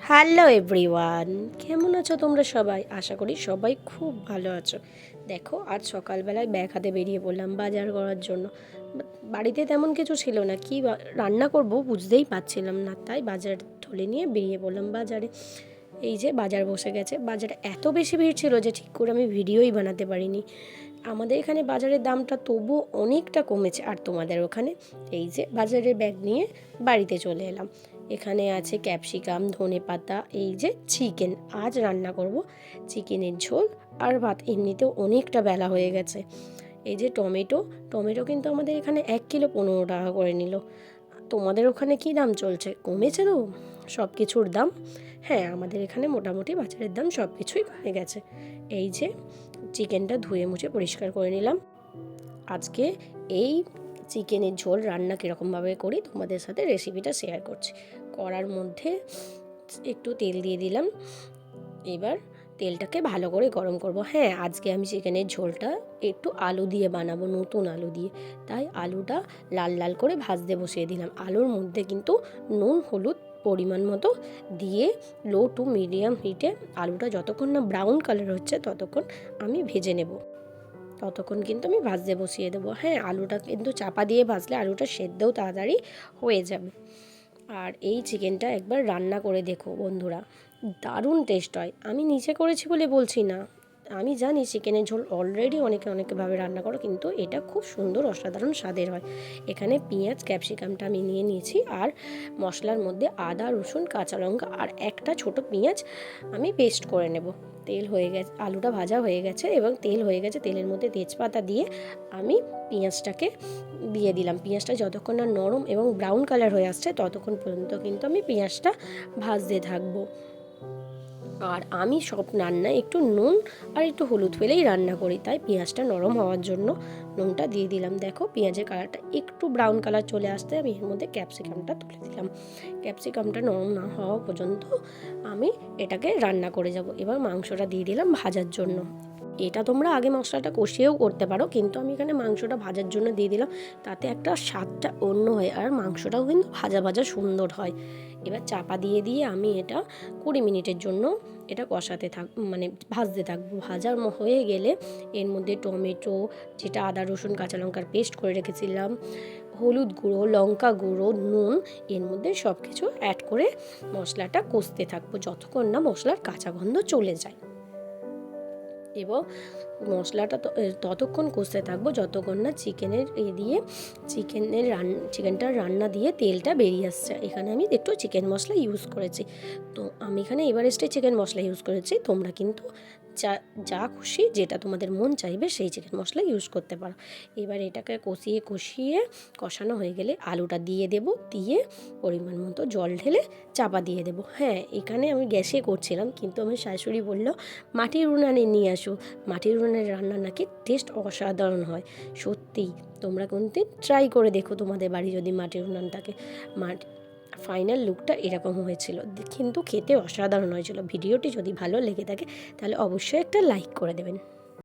Hello everyone, কেমন আছো তোমরা সবাই? আশা করি সবাই খুব ভালো আছো। দেখো, আজ সকালবেলায় ব্যাগ হাতে বেরিয়ে পড়লাম বাজার করার জন্য। বাড়িতে তেমন কিছু ছিল না, কি রান্না করব বুঝতেই পারছিলাম না, তাই বাজার থলে নিয়ে বেরিয়ে পড়লাম বাজারে। এই যে বাজার বসে গেছে, বাজারে এত বেশি ভিড় ছিল যে ঠিক করে আমি ভিডিওই বানাতে পারিনি। আমাদের এখানে বাজারের দামটা তবু অনেকটা কমেছে, আর তোমাদের ওখানে? এই যে বাজারের ব্যাগ নিয়ে বাড়িতে চলে এলাম। এখানে আছে ক্যাপসিকাম, ধনেপাতা, এই যে চিকেন। আজ রান্না করব চিকেনের ঝোল আর ভাত। এমনিতেও অনেকটা বেলা হয়ে গেছে। এই যে টমেটো, টমেটো কিন্তু আমাদের এখানে 1 কিলো 15 টাকা করে নিল। তোমাদের ওখানে কি দাম চলছে? কমেছে তো সব কিছুর দাম? হ্যাঁ, আমাদের এখানে মোটামুটি বাজারের দাম সব কিছুই কমে গেছে। এই যে চিকেনটা ধুয়ে মুছে পরিষ্কার করে নিলাম। আজকে এই চিকেনের ঝোল রান্না কীরকমভাবে করি তোমাদের সাথে রেসিপিটা শেয়ার করছি। কড়ার মধ্যে একটু তেল দিয়ে দিলাম। এবার তেলটাকে ভালো করে গরম করব। হ্যাঁ, আজকে আমি চিকেনের ঝোলটা একটু আলু দিয়ে বানাবো, নতুন আলু দিয়ে। তাই আলুটা লাল লাল করে ভাজতে বসিয়ে দিলাম। আলুর মধ্যে কিন্তু নুন হলুদ পরিমাণ মতো দিয়ে লো টু মিডিয়াম হিটে আলুটা যতক্ষণ না ব্রাউন কালার হচ্ছে ততক্ষণ আমি ভেজে নেব। ততক্ষণ কিন্তু আমি ভাজতে বসিয়ে দেবো। হ্যাঁ, আলুটা কিন্তু চাপা দিয়ে ভাজলে আলুটা সেদ্ধও তাড়াতাড়ি হয়ে যাবে। আর এই চিকেনটা একবার রান্না করে দেখো বন্ধুরা, দারুণ টেস্ট হয়। আমি নিজে করেছি বলে বলছি না, আমি জানি চিকেনের ঝোল অলরেডি অনেকভাবে রান্না করো, কিন্তু এটা খুব সুন্দর অসাধারণ স্বাদের হয়। এখানে পেঁয়াজ ক্যাপসিকামটা আমি নিয়ে নিয়েছি, আর মশলার মধ্যে আদা রসুন কাঁচা লঙ্কা আর একটা ছোট পেঁয়াজ আমি পেস্ট করে নেব। তেল হয়ে গেছে, আলুটা ভাজা হয়ে গেছে এবং তেল হয়ে গেছে। তেলের মধ্যে তেজপাতা দিয়ে আমি পেঁয়াজটাকে দিয়ে দিলাম। পেঁয়াজটা যতক্ষণ না নরম এবং ব্রাউন কালার হয়ে আসছে ততক্ষণ পর্যন্ত কিন্তু আমি পেঁয়াজটা ভাজতে থাকবো। আর আমি সব রান্নায় একটু নুন আর একটু হলুদ ফেলেই রান্না করি, তাই পেঁয়াজটা নরম হওয়ার জন্য নুনটা দিয়ে দিলাম। দেখো, পেঁয়াজের কালারটা একটু ব্রাউন কালার চলে আসতে আমি এর মধ্যে ক্যাপসিকামটা তুলে দিলাম। ক্যাপসিকামটা নরম না হওয়া পর্যন্ত আমি এটাকে রান্না করে যাব। এবার মাংসটা দিয়ে দিলাম ভাজার জন্য। এটা তোমরা আগে মশলাটা কষিয়েও করতে পারো, কিন্তু আমি এখানে মাংসটা ভাজার জন্য দিয়ে দিলাম। তাতে একটা স্বাদটা অন্য হয়, আর মাংসটাও কিন্তু ভাজা ভাজা সুন্দর হয়। এবার চাপা দিয়ে দিয়ে আমি এটা 20 মিনিটের জন্য এটা কষাতে ভাজতে থাকবো। ভাজা হয়ে গেলে এর মধ্যে টমেটো, যেটা আদা রসুন কাঁচা লঙ্কার পেস্ট করে রেখেছিলাম, হলুদ গুঁড়ো, লঙ্কা গুঁড়ো, নুন, এর মধ্যে সব কিছু অ্যাড করে মশলাটা কষতে থাকবো যতক্ষণ না মশলার কাঁচা গন্ধ চলে যায়। এবং মশলাটা ততক্ষণ কষতে থাকবো যতক্ষণ না চিকেনটার রান্না দিয়ে তেলটা বেরিয়ে আসছে। এখানে আমি একটু চিকেন মশলা ইউজ করেছি, তো আমি এখানে এভারেস্টে চিকেন মশলা ইউজ করেছি। তোমরা কিন্তু যা খুশি, যেটা তোমাদের মন চাইবে সেই চিকেন মশলা ইউজ করতে পারো। এবার এটাকে কষিয়ে কষানো হয়ে গেলে আলুটা দিয়ে দেব, দিয়ে পরিমাণ মতো জল ঢেলে চাপা দিয়ে দেবো। হ্যাঁ, এখানে আমি গ্যাসে করছিলাম, কিন্তু আমার শাশুড়ি বলল মাটির উনানে নিয়ে আসো। মাটির উনানের রান্না নাকি টেস্ট অসাধারণ হয়। সত্যিই তোমরা কিন্তু ট্রাই করে দেখো তোমাদের বাড়ি যদি মাটির উনান থাকে। ফাইনাল লুকটা এরকম হয়েছিল, কিন্তু খেতে অসাধারণ হয়েছিল। ভিডিওটি যদি ভালো লেগে থাকে তাহলে অবশ্যই একটা লাইক করে দেবেন।